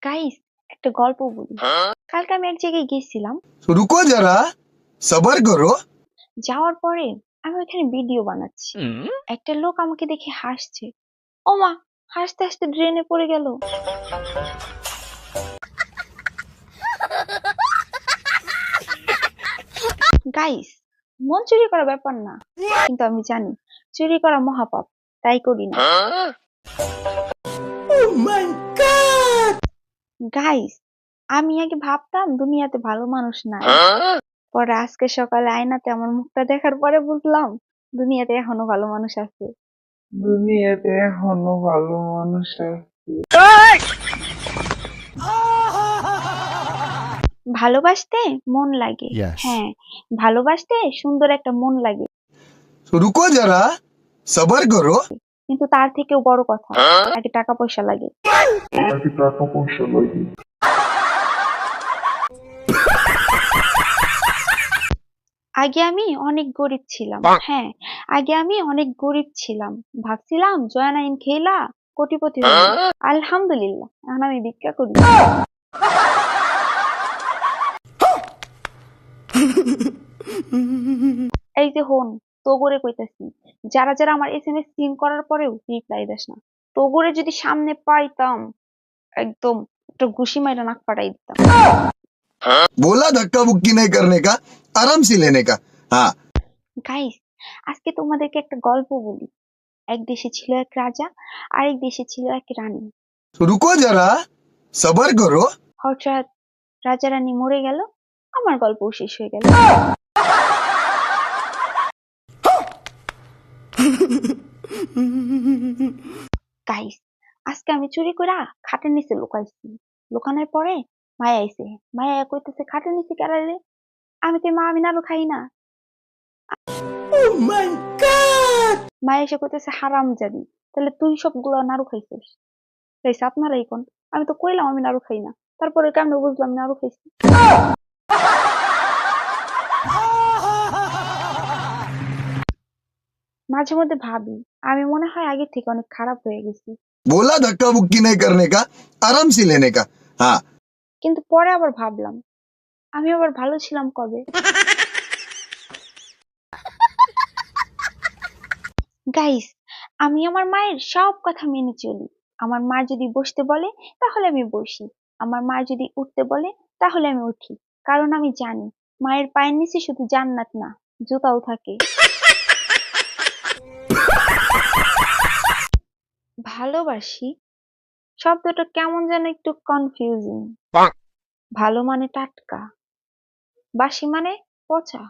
Guys, একটা গল্প বলি। কালকে আমি এক জায়গায় গেছিলাম। रुको जरा सबर करो। যাওয়ার পরে আমি ওখানে ভিডিও বানাচ্ছি। একটা লোক আমাকে দেখে হাসছে। ও মা, হাসতে হাসতে ড্রেনে পড়ে গেল। গাইস, মন চুরি করা ব্যাপার না, কিন্তু আমি জানি চুরি করা মহাপাপ, তাই করি না। গাইস, আমি আগে ভাবতাম দুনিয়াতে ভালো মানুষ নাই। পরে আজকে সকালে আয়নাতে আমার মুখটা দেখার পরে বুঝলাম দুনিয়াতে এখনো ভালো মানুষ আছে। দুনিয়াতে এখনো ভালো মানুষ আছে। ভালোবাসতে মন লাগে। Yes. হ্যাঁ, ভালোবাসতে সুন্দর একটা মন লাগে। रुको जरा सबर करो। কিন্তু তার থেকেও বড় কথা, আগে টাকা পয়সা লাগে। আগে আমি অনেক গরিব ছিলাম। হ্যাঁ, আগে আমি অনেক গরিব ছিলাম। ভাবছিলাম জয়ানাইন খেলা কোটিপতি হবো। আলহামদুলিল্লাহ, এখন আমি ভিক্ষা করি। এই যে হন, তোগরে কইতাছি, যারা যারা আমার SMS সিন করার পরেও রিপ্লাই দেস না, তোগরে যদি সামনে পাইতাম একদম একটা ঘুষি মাইরা নাক ফাটাই দিতাম। बोला धक्का बुक्की नहीं करने का, आराम से लेने का। हाँ গাইস, আজকে তোমাদেরকে একটা গল্প বলি। এক দেশে ছিল এক রাজা, আরেক দেশে ছিল এক রানী। रुको जरा सबर करो। হঠাৎ রাজা রানী মরে গেল, আমার গল্প শেষ হয়ে গেল। গাইস, আজকে আমি চুরি করে খাটের নিচে লুকাইছি। লুকানোর পরে মায়া আইছে। মায়া কইতেছে খাটের নিচে কেড়ালে, আমি তো মা, আমি নাড়ু খাই না। মায়া এসে কইতেছে হারাম জাদি, তাহলে তুই সবগুলো নাড়ু খাইছিস। গাইস, আপনারাই কোন, আমি তো কইলাম আমি নাড়ু খাই না, তারপরে কেমন বুঝলাম নাড়ু খাইছি। মাঝে মধ্যে ভাবি আমি মনে হয় আগে থেকে অনেক খারাপ হয়ে গেছি। बोला धक्का बुक्की नहीं करने का, आराम से लेने का। हाँ কিন্তু পরে আবার ভাবলাম আমি আবার ভালো ছিলাম কবে। গাইস, আমি আমার মায়ের সব কথা মেনে চলি। আমার মা যদি বসতে বলে তাহলে আমি বসি, আমার মা যদি উঠতে বলে তাহলে আমি উঠি। কারণ আমি জানি মায়ের পায়ের নিচে শুধু জান্নাত না, জুতাও থাকে। ভালোবাসি শব্দটা কেমন যেন একটু কনফিউজিং। ভালো মানে টাটকা, বাসি মানে পচা।